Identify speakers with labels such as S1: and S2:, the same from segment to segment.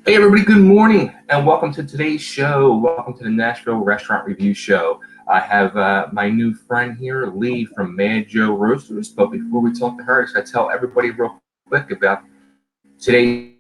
S1: Hey everybody, good morning and welcome to today's show. Welcome to the Nashville Restaurant Review Show. I have my new friend here, Lee from MadJo Roasters. But before we talk to her, I just got to tell everybody real quick about today's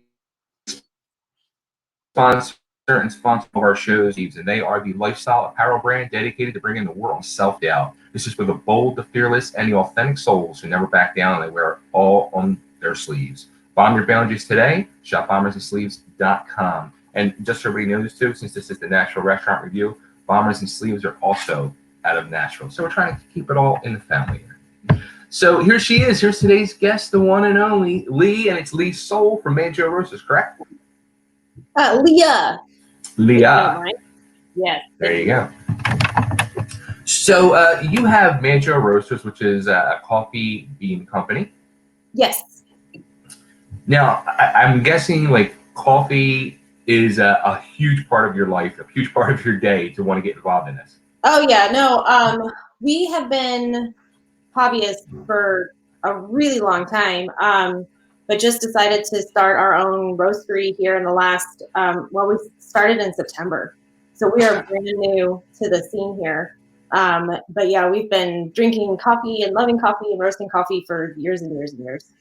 S1: sponsor and sponsor of our shows, and they are the lifestyle apparel brand dedicated to bringing the world self-doubt. This is for the bold, the fearless, and the authentic souls who never back down and they wear it all on their sleeves. Bomb your boundaries today. Shop bombersandsleeves.com. And just so everybody knows too, since this is the Nashville Restaurant Review, Bombers and Sleeves are also out of Nashville. So we're trying to keep it all in the family here. So here she is. Here's today's guest, the one and only Lee, and it's Leah Soule from MadJo Roasters, correct?
S2: Leah.
S1: Leah.
S2: Yes.
S1: There you go. So you have MadJo Roasters, which is a coffee bean company.
S2: Yes.
S1: Now, I'm guessing like coffee is a huge part of your life, a huge part of your day to want to get involved in this.
S2: Oh yeah, no. We have been hobbyists for a really long time, but just decided to start our own roastery here in the last. We started in September, so we are brand new to the scene here. But yeah, we've been drinking coffee and loving coffee and roasting coffee for years and years and years.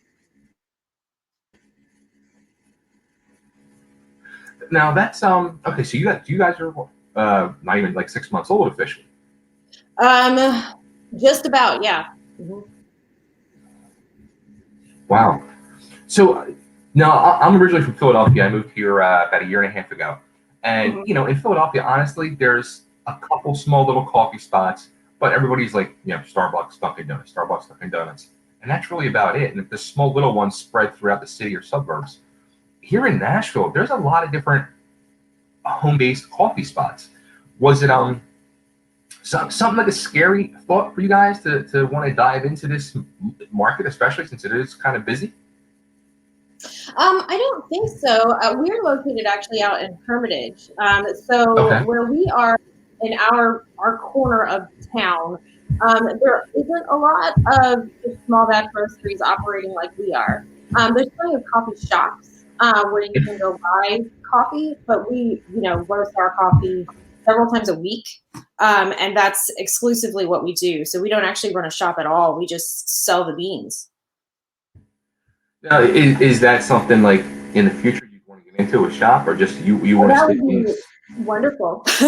S1: Now that's okay. So you guys are not even like 6 months old officially.
S2: Just about, yeah. Mm-hmm.
S1: Wow. So now I'm originally from Philadelphia. I moved here about a year and a half ago, and
S2: Mm-hmm.
S1: you know, in Philadelphia, honestly, there's a couple small little coffee spots, but everybody's like, Starbucks, Dunkin' Donuts, Starbucks, Dunkin' Donuts, and that's really about it. And if the small little ones spread throughout the city or suburbs, here in Nashville, there's a lot of different home-based coffee spots. Was it something like a scary thought for you guys to want to dive into this market, especially since it is kind of busy?
S2: I don't think so. We're located actually out in Hermitage. So
S1: Okay.
S2: where we are in our corner of town, there isn't a lot of small batch roasteries operating like we are. There's plenty of coffee shops where you can go buy coffee, but we, roast our coffee several times a week. And that's exclusively what we do. So we don't actually run a shop at all. We just sell the beans.
S1: Now, is that something like in the future you'd want to get into a shop, or just you want to
S2: That
S1: stick
S2: would
S1: in?
S2: be wonderful if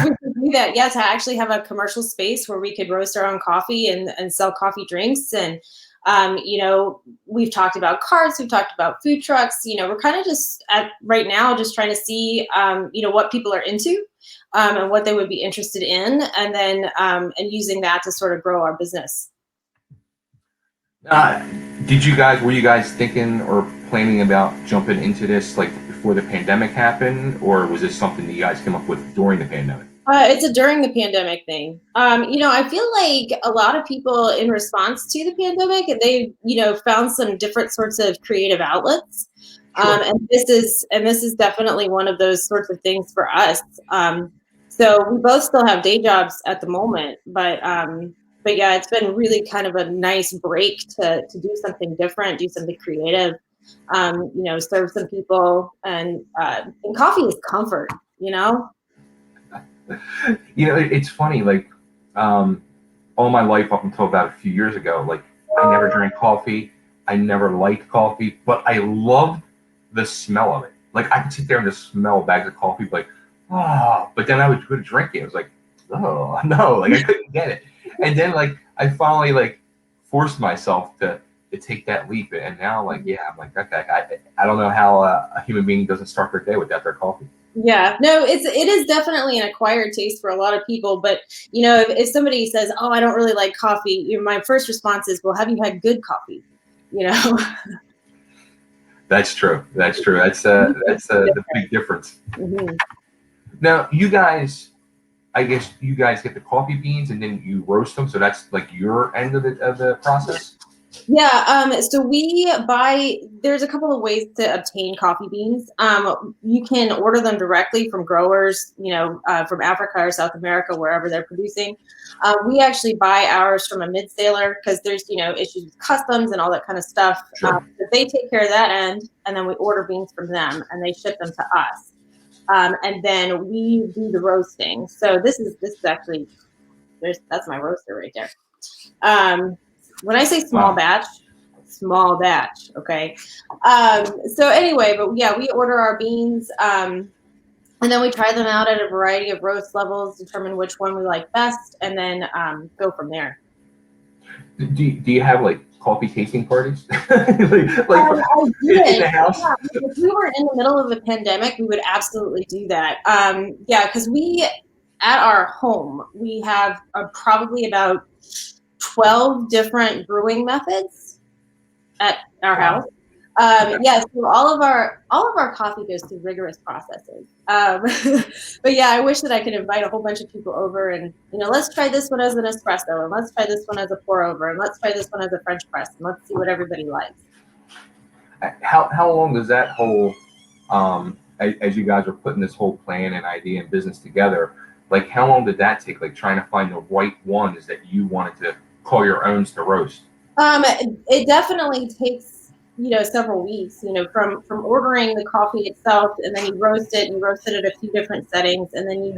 S2: we could do that. Yes, I actually have a commercial space where we could roast our own coffee and sell coffee drinks. And, we've talked about carts, we've talked about food trucks. We're kind of just right now just trying to see, what people are into and what they would be interested in. And then and using that to sort of grow our business.
S1: Uh, were you guys thinking or planning about jumping into this like before the pandemic happened, or was this something that you guys came up with during the pandemic?
S2: It's a during the pandemic thing. I feel like a lot of people in response to the pandemic, and they, found some different sorts of creative outlets.
S1: Sure.
S2: And this is definitely one of those sorts of things for us. So we both still have day jobs at the moment, but yeah, it's been really kind of a nice break to do something different, do something creative. Serve some people, and coffee is comfort.
S1: It's funny, like all my life up until about a few years ago, like I never drank coffee. I never liked coffee, but I loved the smell of it. Like I could sit there and just smell bags of coffee, like, but then I would go to drink it. It was like, oh no, like I couldn't get it. And then like I finally like forced myself to take that leap, and now like I'm like, okay, I don't know how a human being doesn't start their day without their coffee.
S2: Yeah, no, it is definitely an acquired taste for a lot of people. But if somebody says, "Oh, I don't really like coffee," my first response is, "Well, have you had good coffee?"
S1: That's true. That's the big difference.
S2: Mm-hmm.
S1: Now, you guys, I guess you guys get the coffee beans and then you roast them. So that's like your end of the process.
S2: Yeah, so there's a couple of ways to obtain coffee beans. You can order them directly from growers, from Africa or South America, wherever they're producing. We actually buy ours from a mid-sailor because there's, issues with customs and all that kind of stuff.
S1: Sure.
S2: But they take care of that end, and then we order beans from them, and they ship them to us. And then we do the roasting. So this is actually, that's my roaster right there. When I say
S1: Wow.
S2: small batch, okay. So anyway, but yeah, we order our beans, and then we try them out at a variety of roast levels, determine which one we like best, and then go from there.
S1: Do you have like coffee tasting parties, like
S2: I
S1: in
S2: did.
S1: the house?
S2: Yeah, if we were in the middle of a pandemic, we would absolutely do that. Yeah, because at our home, we have probably about 12 different brewing methods at our house.
S1: Wow. Okay.
S2: Yeah, so all of our coffee goes through rigorous processes. But yeah, I wish that I could invite a whole bunch of people over and let's try this one as an espresso, and let's try this one as a pour over, and let's try this one as a French press, and let's see what everybody likes.
S1: How long does that whole as you guys are putting this whole plan and idea and business together, like how long did that take? Like trying to find the right ones that you wanted to call your owns to roast.
S2: It definitely takes several weeks. From ordering the coffee itself, and then you roast it. And you roast it at a few different settings, and then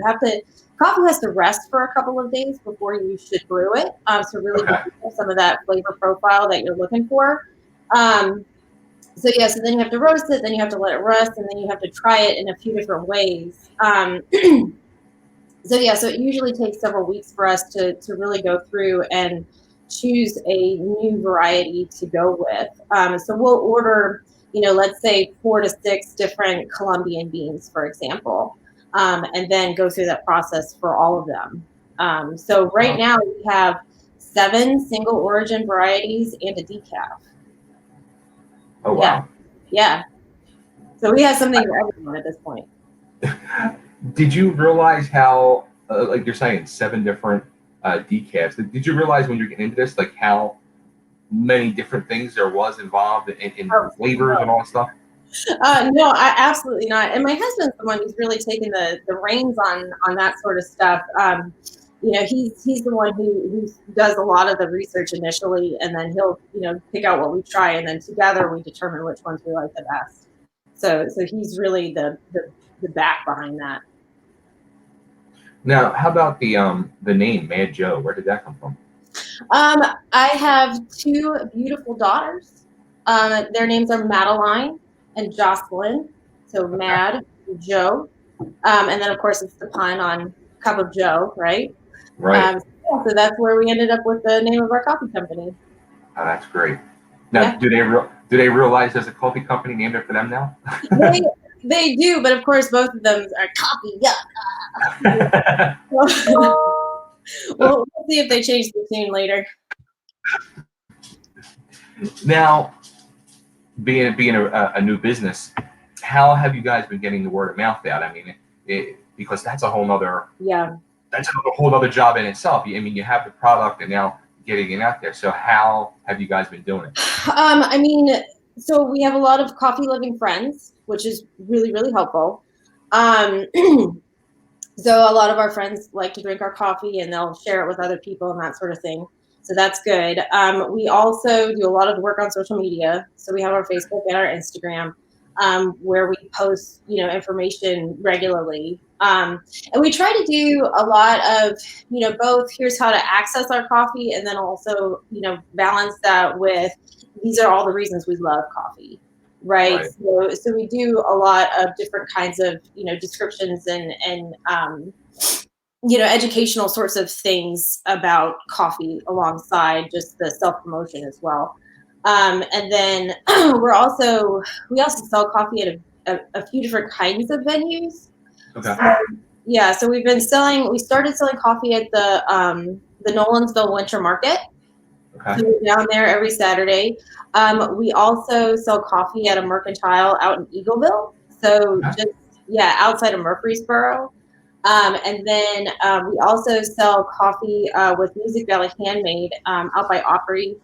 S2: coffee has to rest for a couple of days before you should brew it. So really
S1: Okay.
S2: develop some of that flavor profile that you're looking for. So yeah, so then you have to roast it, then you have to let it rest, and then you have to try it in a few different ways. So yeah, so it usually takes several weeks for us to really go through and choose a new variety to go with. So we'll order, let's say 4 to 6 different Colombian beans, for example, and then go through that process for all of them. So right
S1: Wow.
S2: now we have 7 single origin varieties and a decaf.
S1: Oh
S2: Yeah,
S1: wow.
S2: yeah. So we have something for everyone at this point.
S1: Did you realize how like you're saying 7 different decafs? Did you realize when you're getting into this like how many different things there was involved in
S2: Oh,
S1: flavors
S2: no.
S1: and all that stuff?
S2: No, absolutely not. And my husband's the one who's really taken the reins on that sort of stuff. He's the one who does a lot of the research initially, and then he'll pick out what we try, and then together we determine which ones we like the best. So he's really the back behind that.
S1: Now, how about the name Mad Joe? Where did that come from?
S2: I have 2 beautiful daughters. Their names are Madeline and Jocelyn. So
S1: Okay.
S2: Mad Joe. And then, of course, it's the pun on Cup of Joe, right?
S1: Right.
S2: So that's where we ended up with the name of our coffee company.
S1: Oh, that's great. Now,
S2: Yeah,
S1: do they realize there's a coffee company named after them now?
S2: they they do, but of course, both of them are coffee. Yeah. We'll see if they change the tune later.
S1: Now, being a new business, how have you guys been getting the word of mouth out? I mean, because
S2: Yeah.
S1: that's a whole other job in itself. I mean, you have the product and now getting it out there. So how have you guys been doing it?
S2: I mean, so we have a lot of coffee loving friends, which is really, really helpful. Um, so a lot of our friends like to drink our coffee and they'll share it with other people and that sort of thing. So that's good. We also do a lot of work on social media. So we have our Facebook and our Instagram, where we post, information regularly. And we try to do a lot of, both here's how to access our coffee, and then also, balance that with these are all the reasons we love coffee, right?
S1: Right.
S2: So we do a lot of different kinds of, descriptions and educational sorts of things about coffee alongside just the self promotion as well. And then we also sell coffee at a few different kinds of venues.
S1: Okay.
S2: So, yeah, so we started selling coffee at the Nolansville Winter Market.
S1: Okay.
S2: So we're down there every Saturday. We also sell coffee at a mercantile out in Eagleville. So
S1: Okay.
S2: just, yeah, outside of Murfreesboro. And then we also sell coffee with Music Valley Handmade out by Opry.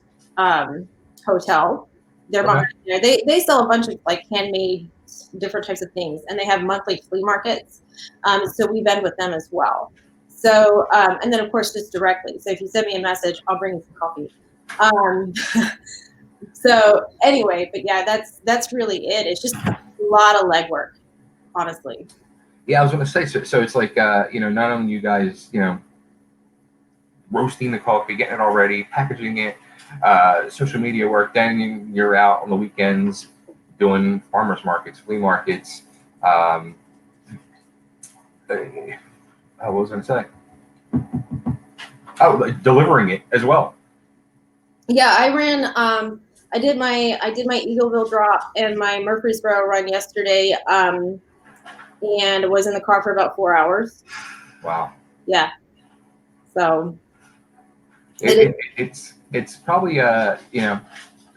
S2: hotel. They're
S1: Okay.
S2: behind there. They sell a bunch of like handmade different types of things, and they have monthly flea markets. So we vend with them as well. So and then of course just directly. So if you send me a message, I'll bring you some coffee. Um, so anyway, but yeah, that's really it. It's just a lot of legwork, honestly.
S1: Yeah, I was going to say, so it's like, not only you guys, roasting the coffee, getting it all ready, packaging it, social media work, then you're out on the weekends doing farmers markets, flea markets. What was I going to say? Oh, like delivering it as well.
S2: Yeah, I ran. I did my Eagleville drop and my Murfreesboro run yesterday, and was in the car for about 4 hours.
S1: Wow.
S2: Yeah. So it
S1: It's probably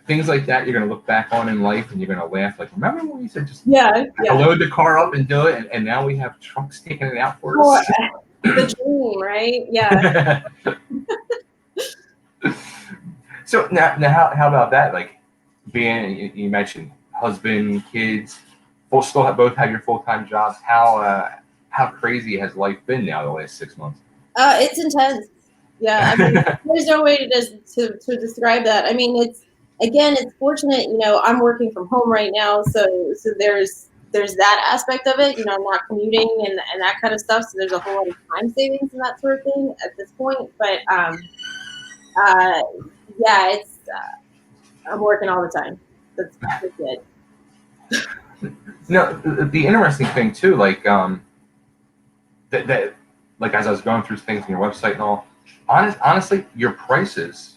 S1: things like that you're going to look back on in life and you're going to laugh. Like, remember when we said just
S2: yeah.
S1: load the car up and do it, and now we have trucks taking it out for
S2: Oh,
S1: us.
S2: the dream, right? Yeah.
S1: So now how about that? Like, being, you mentioned husband, kids, still both have your full-time jobs. How crazy has life been now the last 6 months?
S2: It's intense. Yeah, I mean, there's no way to describe that. I mean, it's fortunate. I'm working from home right now, so there's that aspect of it. I'm not commuting and that kind of stuff. So there's a whole lot of time savings and that sort of thing at this point. But uh, yeah, I'm working all the time. That's good.
S1: No, the interesting thing too, like that like as I was going through things on your website and all, honestly, your prices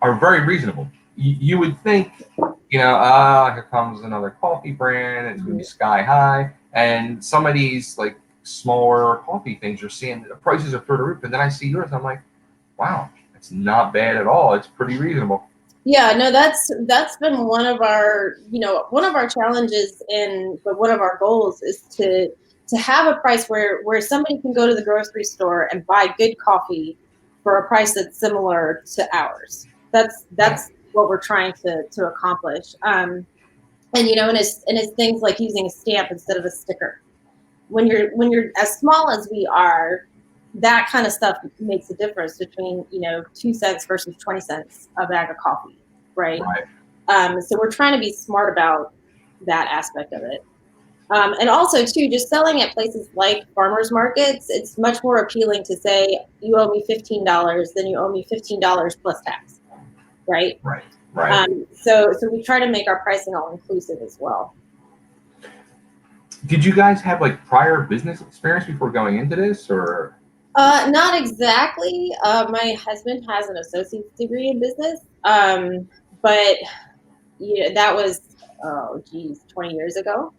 S1: are very reasonable. You would think, here comes another coffee brand, it's going to be sky high, and some of these like smaller coffee things you're seeing, the prices are through the roof, and then I see yours, I'm like, wow, it's not bad at all. It's pretty reasonable.
S2: Yeah, no, that's been one of our challenges, but one of our goals is to have a price where somebody can go to the grocery store and buy good coffee for a price that's similar to ours. That's what we're trying to accomplish. And it's things like using a stamp instead of a sticker. When you're as small as we are, that kind of stuff makes a difference between 2 cents versus 20 cents a bag of coffee, right? So we're trying to be smart about that aspect of it. And also too, just selling at places like farmers markets, it's much more appealing to say you owe me $15 than you owe me $15 plus tax, right?
S1: Right.
S2: So we try to make our pricing all inclusive as well.
S1: Did you guys have like prior business experience before going into this, or?
S2: Not exactly. My husband has an associate's degree in business, but that was 20 years ago.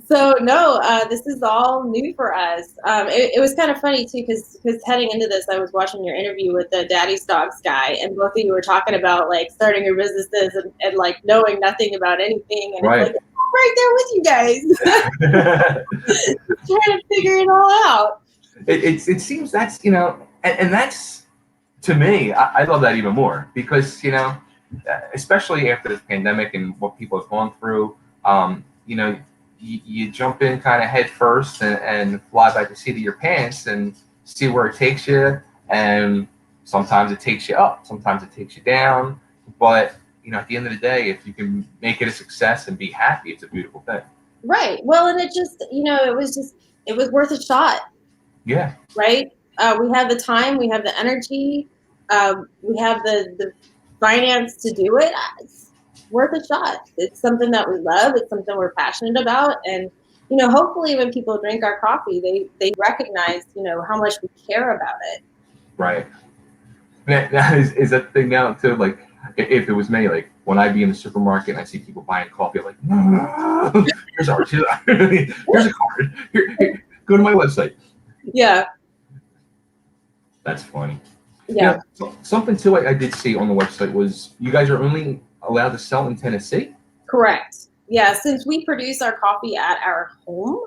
S2: So no, this is all new for us. It was kind of funny too, because heading into this, I was watching your interview with the Daddy Stocks guy, and both of you were talking about like starting your businesses and like knowing nothing about anything, and
S1: Right.
S2: it's like I'm right there with you guys, trying to figure it all out.
S1: It seems that's and that's, to me, I love that even more because especially after this pandemic and what people have gone through, you jump in kind of head first and fly by the seat of your pants and see where it takes you, and sometimes it takes you up, sometimes it takes you down, but at the end of the day, if you can make it a success and be happy, it's a beautiful thing.
S2: Right. Well, and it just it was worth a shot.
S1: Yeah.
S2: Right. We have the time, we have the energy, we have the finance to do it. It's worth a shot. It's something that we love. It's something we're passionate about, and hopefully, when people drink our coffee, they recognize how much we care about it.
S1: Right. That is that thing now too. Like, if it was me, like when I be in the supermarket and I see people buying coffee, I'm like, no, here's ours. Here's a card. Here, go to my website.
S2: Yeah.
S1: That's funny.
S2: Yeah.
S1: Something too I did see on the website was you guys are only allowed to sell in Tennessee.
S2: Correct. Yeah. Since we produce our coffee at our home,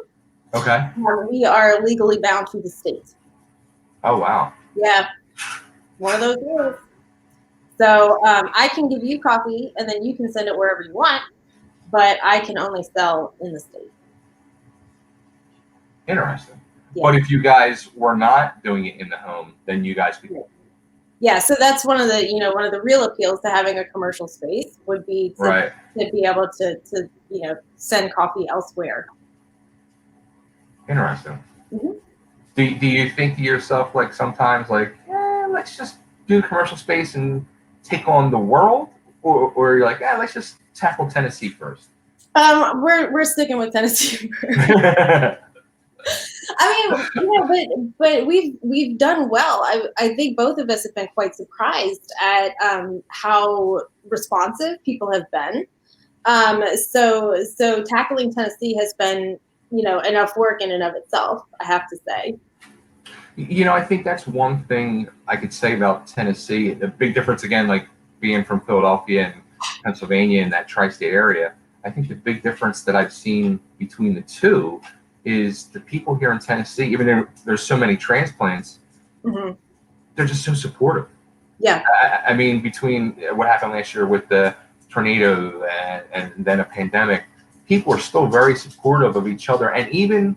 S1: okay,
S2: we are legally bound to the state.
S1: Oh wow.
S2: Yeah. One of those rules. So I can give you coffee, and then you can send it wherever you want, but I can only sell in the state.
S1: Interesting.
S2: Yeah.
S1: But if you guys were not doing it in the home, then you guys could.
S2: Yeah, so that's one of the real appeals to having a commercial space would be to be able to send coffee elsewhere.
S1: Interesting.
S2: Mm-hmm.
S1: Do you think to yourself like sometimes like, let's just do commercial space and take on the world, or you're like, let's just tackle Tennessee first?
S2: We're sticking with Tennessee first. I mean, but we've done well. I think both of us have been quite surprised at how responsive people have been. So tackling Tennessee has been enough work in and of itself, I have to say.
S1: I think that's one thing I could say about Tennessee. The big difference, again, like being from Philadelphia and Pennsylvania and that tri-state area, I think the big difference that I've seen between the two is the people here in Tennessee, even though there's so many transplants,
S2: mm-hmm.
S1: they're just so supportive.
S2: Yeah.
S1: I mean, between what happened last year with the tornado and then a pandemic, people are still very supportive of each other. And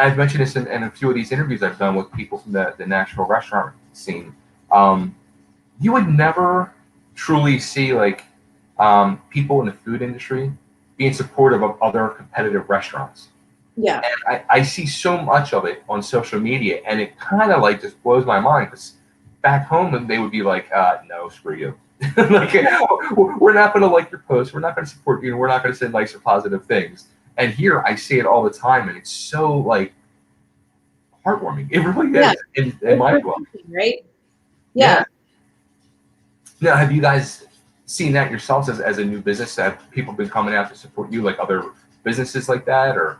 S1: I've mentioned this in a few of these interviews I've done with people from the Nashville restaurant scene. You would never truly see like people in the food industry being supportive of other competitive restaurants.
S2: Yeah.
S1: And I see so much of it on social media, and it kind of like just blows my mind because back home they would be like, no, screw you. Like, we're not going to like your post. We're not going to support you. We're not going to say nice or positive things. And here I see it all the time, and it's so like heartwarming. It really is in my book.
S2: Right? Yeah.
S1: Now, have you guys seen that yourselves as a new business? Have people been coming out to support you, like other businesses like that, or?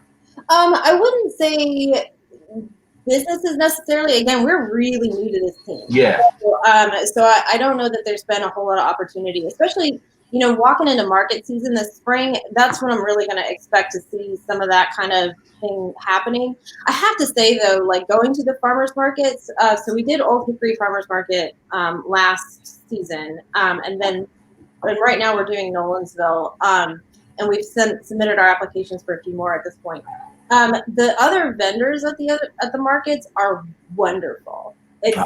S2: I wouldn't say businesses necessarily. Again, we're really new to this team.
S1: Yeah.
S2: So I don't know that there's been a whole lot of opportunity, especially walking into market season this spring. That's when I'm really going to expect to see some of that kind of thing happening. I have to say though, like going to the farmers markets. So we did Old Hickory Farmers Market last season, and right now we're doing Nolensville, and we've submitted our applications for a few more at this point. The other vendors at the markets are wonderful. It's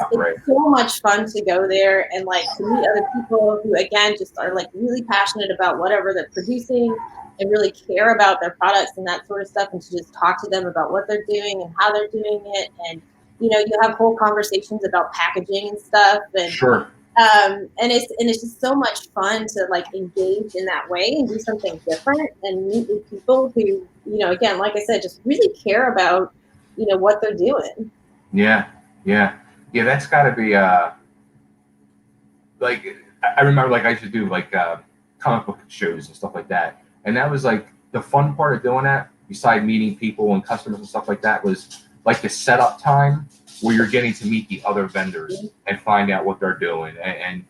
S2: so much fun to go there and like to meet other people who again just are like really passionate about whatever they're producing and really care about their products and that sort of stuff, and to just talk to them about what they're doing and how they're doing it, and you have whole conversations about packaging and stuff, and
S1: sure.
S2: And it's just so much fun to like engage in that way and do something different and meet with people who, again, like I said, just really care about, what they're doing.
S1: Yeah. That's got to be like I remember like I used to do like comic book shows and stuff like that, and that was like the fun part of doing that. Besides meeting people and customers and stuff like that, was like the setup time where you're getting to meet the other vendors and find out what they're doing and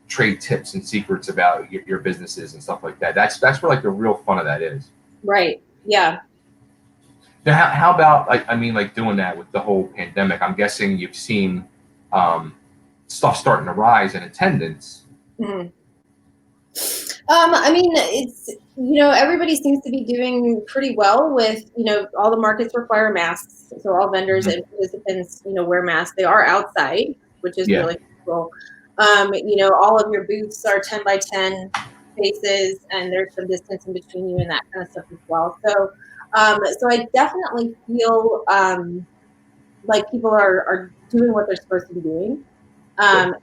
S1: trade tips and secrets about your businesses and stuff like that. That's where like the real fun of that is.
S2: Right. Yeah.
S1: Now, how about like doing that with the whole pandemic? I'm guessing you've seen stuff starting to rise in attendance.
S2: Mm-hmm. I mean, it's, everybody seems to be doing pretty well with, all the markets require masks. So all vendors and participants, wear masks. They are outside, which is really cool. All of your booths are 10 by 10 spaces, and there's some distance in between you and that kind of stuff as well. So, so I definitely feel like people are doing what they're supposed to be doing. It's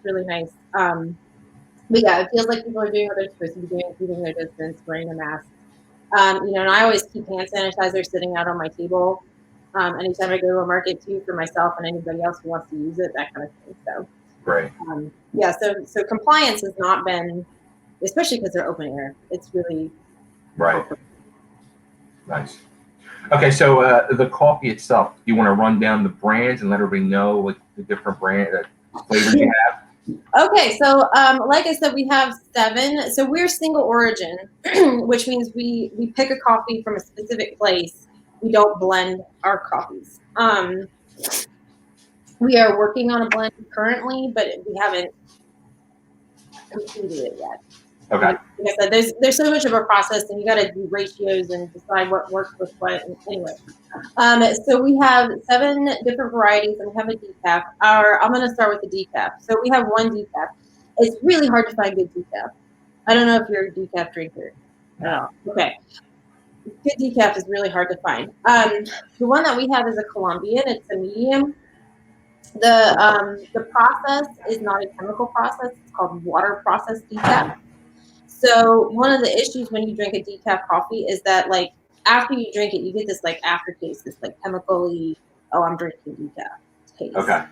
S2: really nice. But yeah, it feels like people are doing what they're supposed to be doing, keeping their distance, wearing a mask. And I always keep hand sanitizer sitting out on my table anytime I go to a market too, for myself and anybody else who wants to use it, that kind of thing. So,
S1: great.
S2: So compliance has not been, especially because they're open air. It's really
S1: helpful. Nice. Okay, so the coffee itself, do you want to run down the brands and let everybody know like the different flavors you have?
S2: Okay, so like I said, we have 7. So we're single origin, which means we pick a coffee from a specific place. We don't blend our coffees. We are working on a blend currently, but we haven't completed it yet.
S1: Okay.
S2: Like I said, there's so much of a process, and you got to do ratios and decide what works with what. And anyway, so we have 7 different varieties, and we have a decaf. I'm going to start with the decaf. So we have one decaf. It's really hard to find good decaf. I don't know if you're a decaf drinker.
S1: No.
S2: Okay. Good decaf is really hard to find. The one that we have is a Colombian. It's a medium. The process is not a chemical process. It's called water process decaf. So one of the issues when you drink a decaf coffee is that like after you drink it, you get this like aftertaste, this like chemically, oh, I'm drinking decaf taste.
S1: Okay.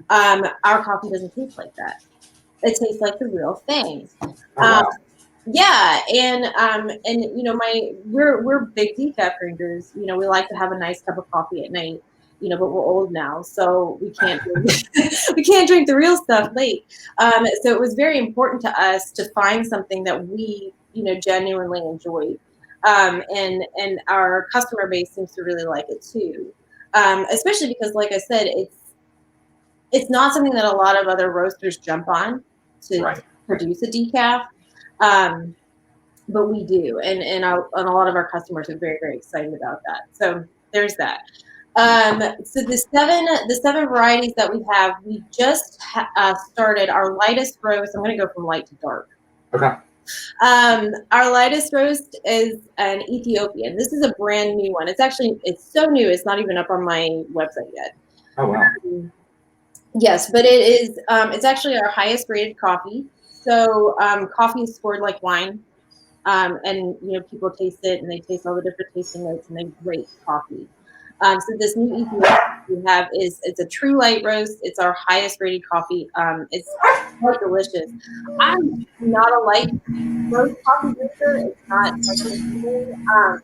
S2: Our coffee doesn't taste like that. It tastes like the real thing.
S1: Oh, wow.
S2: Yeah, and you know, we're big decaf drinkers. You know, we like to have a nice cup of coffee at night. You know, but we're old now, so we can't we can't drink the real stuff late. So it was very important to us to find something that we, you know, genuinely enjoyed, and our customer base seems to really like it too. Especially because, like I said, it's not something that a lot of other roasters jump on to produce a decaf. But we do, and a lot of our customers are very, very excited about that. So there's that. So the seven varieties that we have, we just started our lightest roast. I'm going to go from light to dark.
S1: Okay.
S2: Our lightest roast is an Ethiopian. This is a brand new one. It's so new. It's not even up on my website yet.
S1: Oh, wow.
S2: Yes, but it is. It's actually our highest rated coffee. So coffee is scored like wine. And you know, people taste it and they taste all the different tasting notes and they rate coffee. So this new Ethiopian we have it's a true light roast. It's our highest rated coffee. It's quite delicious. I'm not a light roast coffee drinker. It's not like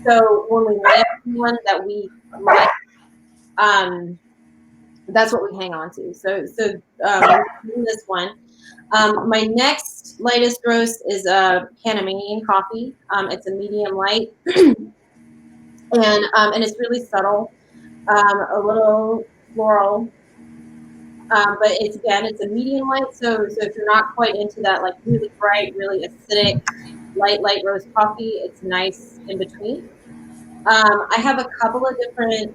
S2: so when we land one that we like, that's what we hang on to. So this one. My next lightest roast is a Panamanian coffee. It's a medium light, and it's really subtle, a little floral, but it's a medium light. So if you're not quite into that like really bright, really acidic, light roast coffee, it's nice in between. I have a couple of different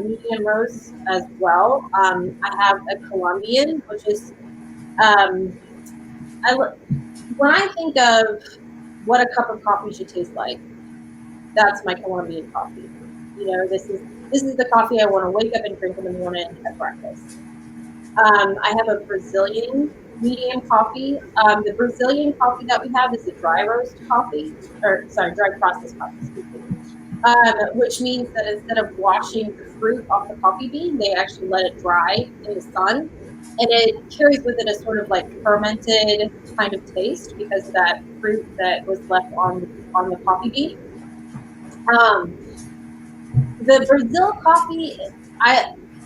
S2: medium roasts as well. I have a Colombian, which is when I think of what a cup of coffee should taste like, that's my Colombian coffee. You know, this is the coffee I want to wake up and drink in the morning at breakfast. I have a Brazilian medium coffee. The Brazilian coffee that we have is a dry roast coffee, dry process coffee, excuse me. Which means that instead of washing the fruit off the coffee bean, they actually let it dry in the sun. And it carries with it a sort of like fermented kind of taste because of that fruit that was left on the coffee bean. The Brazil coffee,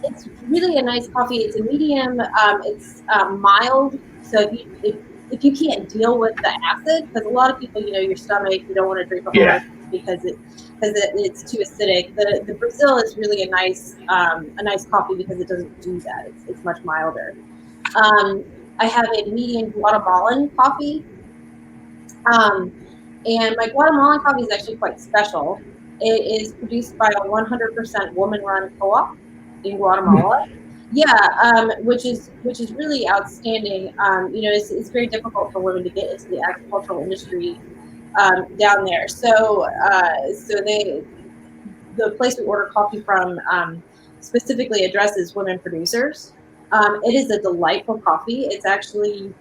S2: it's really a nice coffee. It's a medium. It's mild. So if you can't deal with the acid, because a lot of people, you know, your stomach, you don't want to drink a whole lot because it's too acidic. The Brazil is really a nice coffee because it doesn't do that. It's much milder. I have a medium Guatemalan coffee, and my Guatemalan coffee is actually quite special. It is produced by a 100% woman-run co-op in Guatemala. Yeah, which is really outstanding. You know, it's very difficult for women to get into the agricultural industry down there. So the place we order coffee from specifically addresses women producers. It is a delightful coffee. It's actually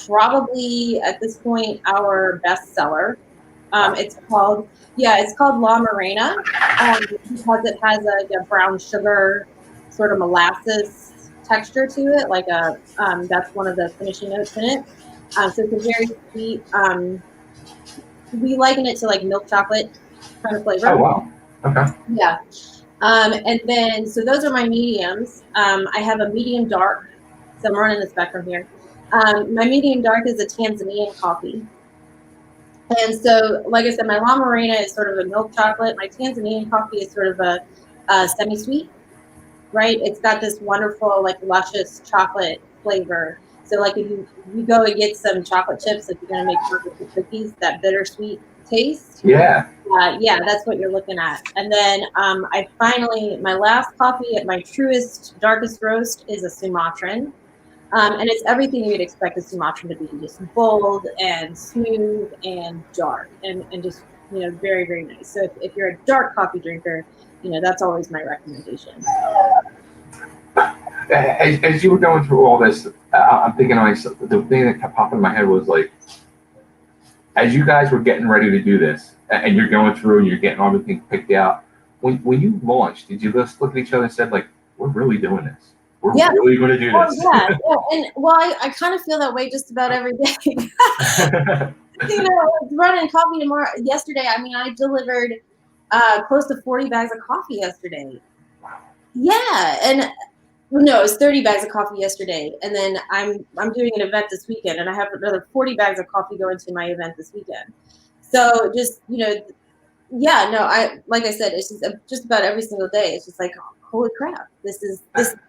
S2: probably at this point our best seller. It's called La Morena because it has a brown sugar sort of molasses texture to it, like that's one of the finishing notes in it. So it's a very sweet. We liken it to like milk chocolate kind of flavor.
S1: Oh, wow. Okay.
S2: Yeah. And then, so those are my mediums. I have a medium dark. So I'm running the spectrum here. My medium dark is a Tanzanian coffee. And so, like I said, my La Morena is sort of a milk chocolate. My Tanzanian coffee is sort of a semi-sweet. right? It's got this wonderful, like, luscious chocolate flavor. So, like, if you go and get some chocolate chips, if you're gonna make chocolate chip cookies, that bittersweet taste,
S1: Yeah.
S2: yeah, that's what you're looking at. And then my last coffee at my truest, darkest roast is a Sumatran. And it's everything you'd expect a Sumatran to be, just bold and smooth and dark and just, very, very nice. So if you're a dark coffee drinker, that's always my recommendation.
S1: As you were going through all this, I'm thinking the thing that kept popping in my head was like, as you guys were getting ready to do this, and you're going through and you're getting everything picked out, when you launched, did you just look at each other and said, like, we're really doing this? We're really going to do
S2: Oh,
S1: this?
S2: yeah. And I kind of feel that way just about every day. Running coffee yesterday. I mean, I delivered close to 40 bags of coffee yesterday. Yeah, and no, it was 30 bags of coffee yesterday, and then I'm doing an event this weekend, and I have another 40 bags of coffee going to my event this weekend. So just yeah, no, like I said, it's just about every single day. It's just like, holy crap, this is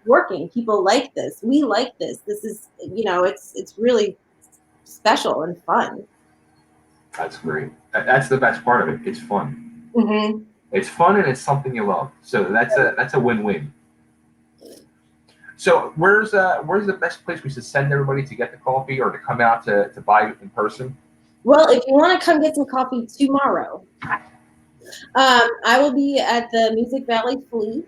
S2: working. People like this. We like this. This is it's really special and fun.
S1: That's great. That's the best part of it. It's fun.
S2: Mm-hmm.
S1: It's fun and it's something you love. So that's a win-win. So where's the best place we should send everybody to get the coffee or to come out to buy it in person?
S2: Well, if you want to come get some coffee tomorrow, I will be at the Music Valley Flea.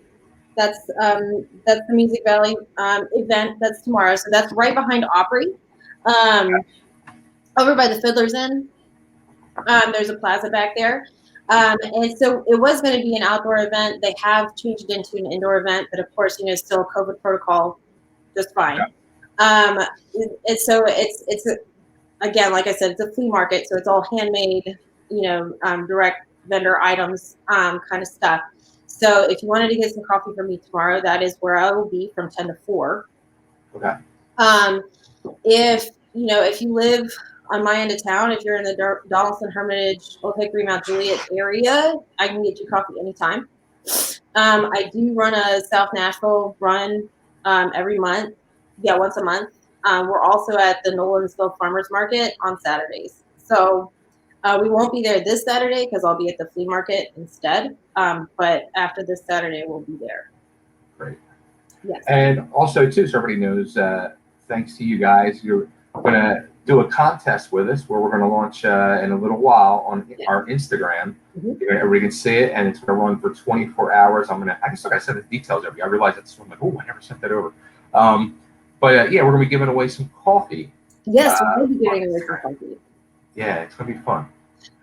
S2: That's the Music Valley event. That's tomorrow. So that's right behind Opry, over by the Fiddler's Inn. There's a plaza back there. And so it was going to be an outdoor event. They have changed it into an indoor event, but of course, still COVID protocol, just fine. And so it's again, like I said, it's a flea market, so it's all handmade, direct vendor items, kind of stuff. So if you wanted to get some coffee from me tomorrow, that is where I will be from 10 to 4.
S1: Okay.
S2: If you live on my end of town, if you're in the Donaldson, Hermitage, Old Hickory, Mount Juliet area, I can get you coffee anytime. I do run a South Nashville run every month. Yeah, once a month. We're also at the Nolensville Farmers Market on Saturdays. So we won't be there this Saturday because I'll be at the flea market instead. But after this Saturday, we'll be there.
S1: Great.
S2: Yes.
S1: And also, too, so everybody knows, thanks to you guys, you're going to do a contest with us where we're going to launch in a little while on our Instagram. Mm-hmm. Everybody can see it, and it's going to run for 24 hours. I guess I got to send the details over. I realized that's I'm like, oh, I never sent that over. But yeah, we're going to be giving away some coffee.
S2: Yes, we'll be giving away some coffee.
S1: Yeah, it's going to be fun.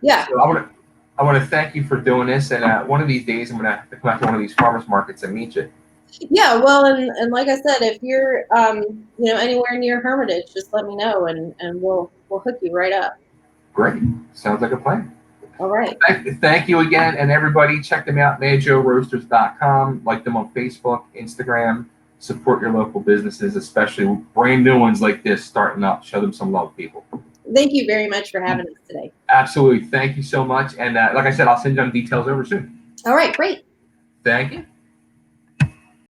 S2: Yeah.
S1: So I want to thank you for doing this, and one of these days I'm going to have to come out to one of these farmers markets and meet you.
S2: Yeah, well, and like I said, if you're anywhere near Hermitage, just let me know, and we'll hook you right up.
S1: Great, sounds like a plan.
S2: All right.
S1: Thank you again, and everybody, check them out, MadJoRoasters.com. Like them on Facebook, Instagram. Support your local businesses, especially brand new ones like this starting up. Show them some love, people.
S2: Thank you very much for having us today.
S1: Absolutely, thank you so much, and like I said, I'll send you some details over soon.
S2: All right, great.
S1: Thank you.